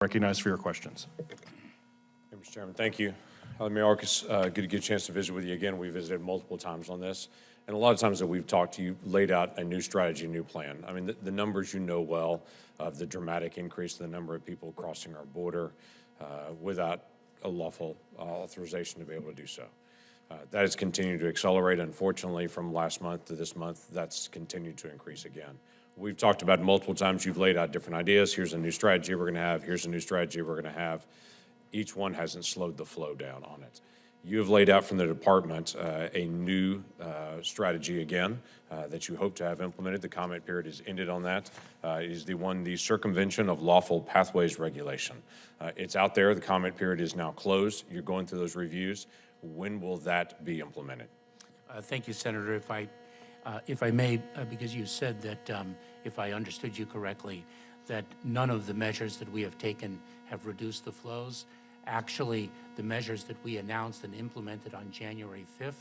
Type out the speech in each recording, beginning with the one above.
Recognized for your questions. Hey, Mr. Chairman, thank you. Mayorkas, good to get a chance to visit with you again. We visited multiple times on this. And a lot of times that we've talked to you, laid out a new strategy, a new plan. I mean, the numbers you know well of the dramatic increase in the number of people crossing our border without a lawful authorization to be able to do so. That has continued to accelerate. Unfortunately, from last month to this month, that's continued to increase again. We've talked about multiple times. You've laid out different ideas. Here's a new strategy we're going to have. Here's a new strategy we're going to have. Each one hasn't slowed the flow down on it. You have laid out from the department a new strategy again that you hope to have implemented. The comment period is ended on that. It is the circumvention of lawful pathways regulation. It's out there. The comment period is now closed. You're going through those reviews. When will that be implemented? Thank you, Senator. If I may, because you said that, if I understood you correctly, that none of the measures that we have taken have reduced the flows. Actually, the measures that we announced and implemented on January 5th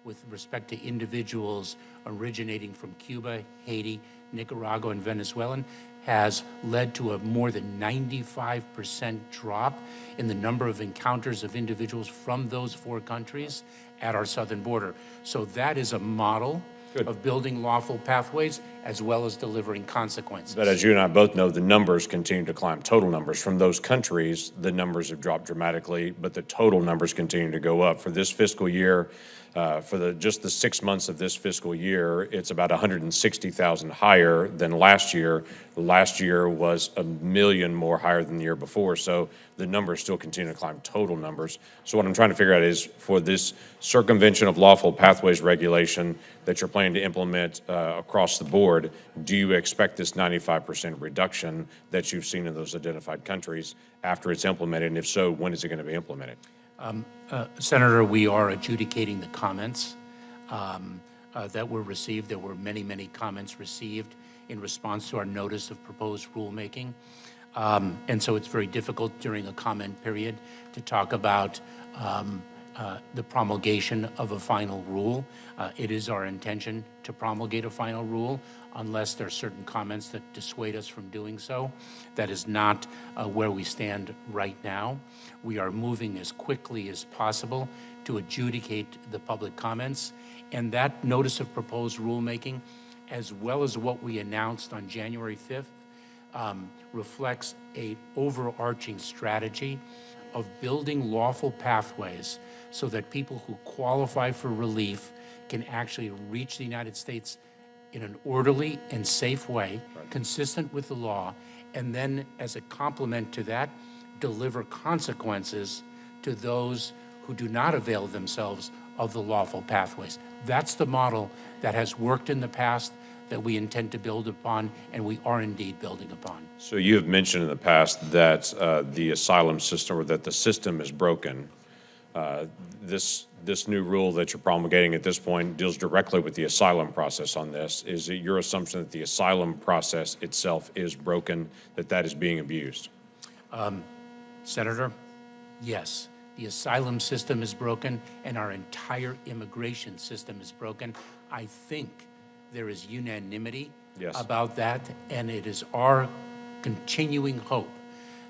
with respect to individuals originating from Cuba, Haiti, Nicaragua, and Venezuela has led to a more than 95% drop in the number of encounters of individuals from those four countries at our southern border. So that is a model of building lawful pathways as well as delivering consequences. But as you and I both know, the numbers continue to climb. Total numbers from those countries, the numbers have dropped dramatically, but the total numbers continue to go up. For this fiscal year, just the 6 months of this fiscal year, it's about 160,000 higher than last year. Last year was 1 million more higher than the year before. So the numbers still continue to climb, total numbers. So what I'm trying to figure out is for this circumvention of lawful pathways regulation that you're planning to implement across the board, do you expect this 95% reduction that you've seen in those identified countries after it's implemented? And if so, when is it going to be implemented? Senator, we are adjudicating the comments that were received. There were many, many comments received in response to our notice of proposed rulemaking. And so it's very difficult during a comment period to talk about the promulgation of a final rule. It is our intention to promulgate a final rule unless there are certain comments that dissuade us from doing so. That is not where we stand right now. We are moving as quickly as possible to adjudicate the public comments, and that notice of proposed rulemaking, as well as what we announced on January 5th, reflects an overarching strategy of building lawful pathways so that people who qualify for relief can actually reach the United States in an orderly and safe way, consistent with the law, and then as a complement to that, deliver consequences to those who do not avail themselves of the lawful pathways. That's the model that has worked in the past, that we intend to build upon, and we are indeed building upon. So you have mentioned in the past that the asylum system, or that the system is broken. This new rule that you're promulgating at this point deals directly with the asylum process on this. Is it your assumption that the asylum process itself is broken, that is being abused? Senator, yes, the asylum system is broken and our entire immigration system is broken. I think there is unanimity about that, and it is our continuing hope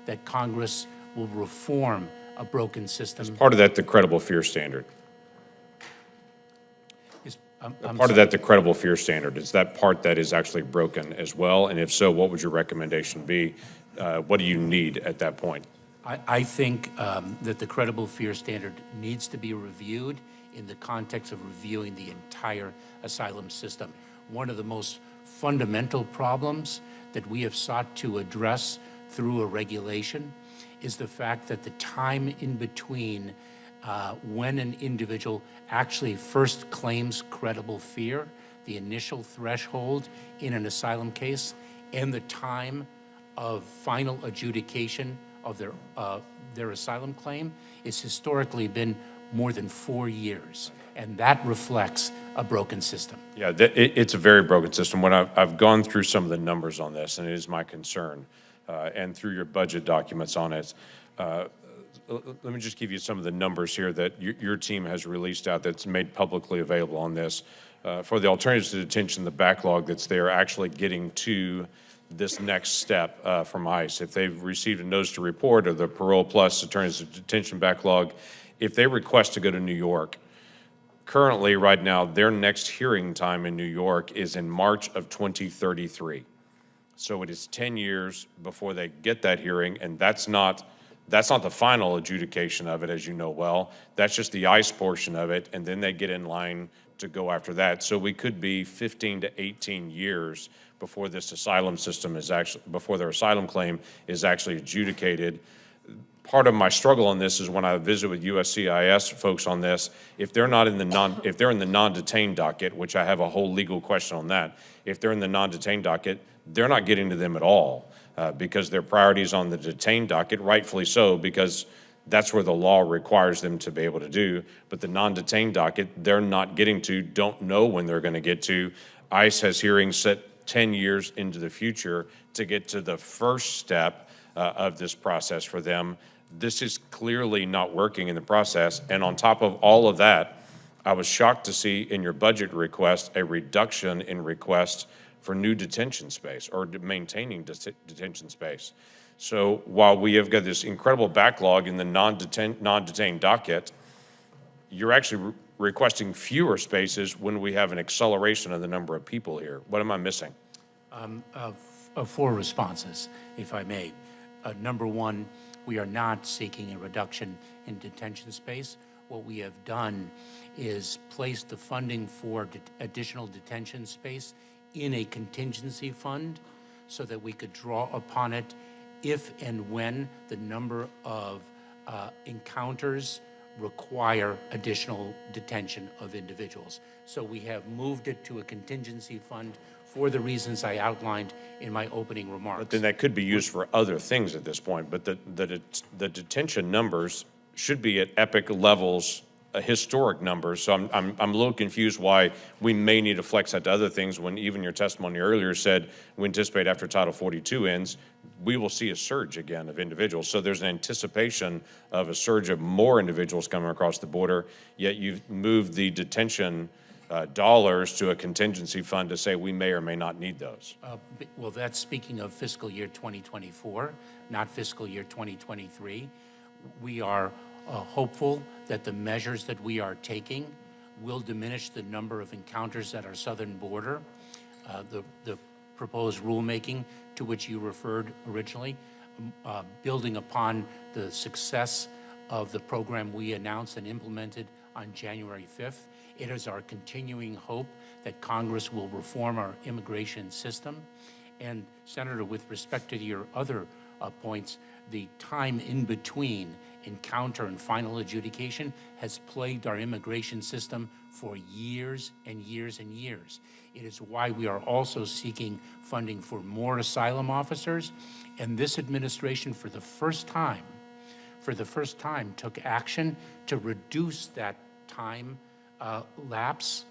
that Congress will reform a broken system. Is part of that the credible fear standard? The credible fear standard, is that part that is actually broken as well? And if so, what would your recommendation be? What do you need at that point? I think that the credible fear standard needs to be reviewed in the context of reviewing the entire asylum system. One of the most fundamental problems that we have sought to address through a regulation is the fact that the time in between when an individual actually first claims credible fear, the initial threshold in an asylum case, and the time of final adjudication of their asylum claim is historically been more than 4 years, and that reflects a broken system. Yeah, it's a very broken system. When I've gone through some of the numbers on this, and it is my concern, and through your budget documents on it, let me just give you some of the numbers here that your team has released out that's made publicly available on this. For the alternatives to detention, the backlog that's there actually getting to this next step from ICE. If they've received a notice to report or the parole plus attorneys of detention backlog, if they request to go to New York, currently, right now, their next hearing time in New York is in March of 2033. So it is 10 years before they get that hearing, and that's not the final adjudication of it, as you know well. That's just the ICE portion of it, and then they get in line to go after that. So we could be 15 to 18 years before this asylum system is actually, before their asylum claim is actually adjudicated. Part of my struggle on this is when I visit with USCIS folks on this, if they're in the non-detained docket, which I have a whole legal question on that, if they're in the non-detained docket, they're not getting to them at all because their priorities on the detained docket, rightfully so, because that's where the law requires them to be able to do. But the non-detained docket, they're not getting to, don't know when they're going to get to. ICE has hearings set 10 years into the future to get to the first step of this process for them. This is clearly not working in the process. And on top of all of that, I was shocked to see in your budget request a reduction in requests for new detention space or maintaining detention space. So while we have got this incredible backlog in the non-detained docket, you're actually requesting fewer spaces when we have an acceleration of the number of people here. What am I missing? Four responses, if I may. Number one, we are not seeking a reduction in detention space. What we have done is place the funding for additional detention space in a contingency fund so that we could draw upon it if and when the number of encounters require additional detention of individuals. So we have moved it to a contingency fund for the reasons I outlined in my opening remarks. But then that could be used for other things at this point. But the detention numbers should be at epic levels, historic numbers. So I'm a little confused why we may need to flex that to other things when even your testimony earlier said we anticipate after Title 42 ends, we will see a surge again of individuals. So there's an anticipation of a surge of more individuals coming across the border, yet you've moved the detention dollars to a contingency fund to say we may or may not need those. Well, that's speaking of fiscal year 2024, not fiscal year 2023. We are hopeful that the measures that we are taking will diminish the number of encounters at our southern border. The proposed rulemaking to which you referred originally, building upon the success of the program we announced and implemented on January 5th. It is our continuing hope that Congress will reform our immigration system. And Senator, with respect to your other points, the time in between encounter and final adjudication has plagued our immigration system for years and years and years. It is why we are also seeking funding for more asylum officers. And this administration, for the first time, took action to reduce that time lapse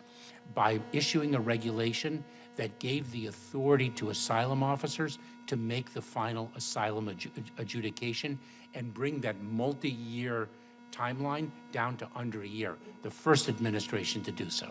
by issuing a regulation that gave the authority to asylum officers to make the final asylum adjudication and bring that multi-year timeline down to under a year, the first administration to do so.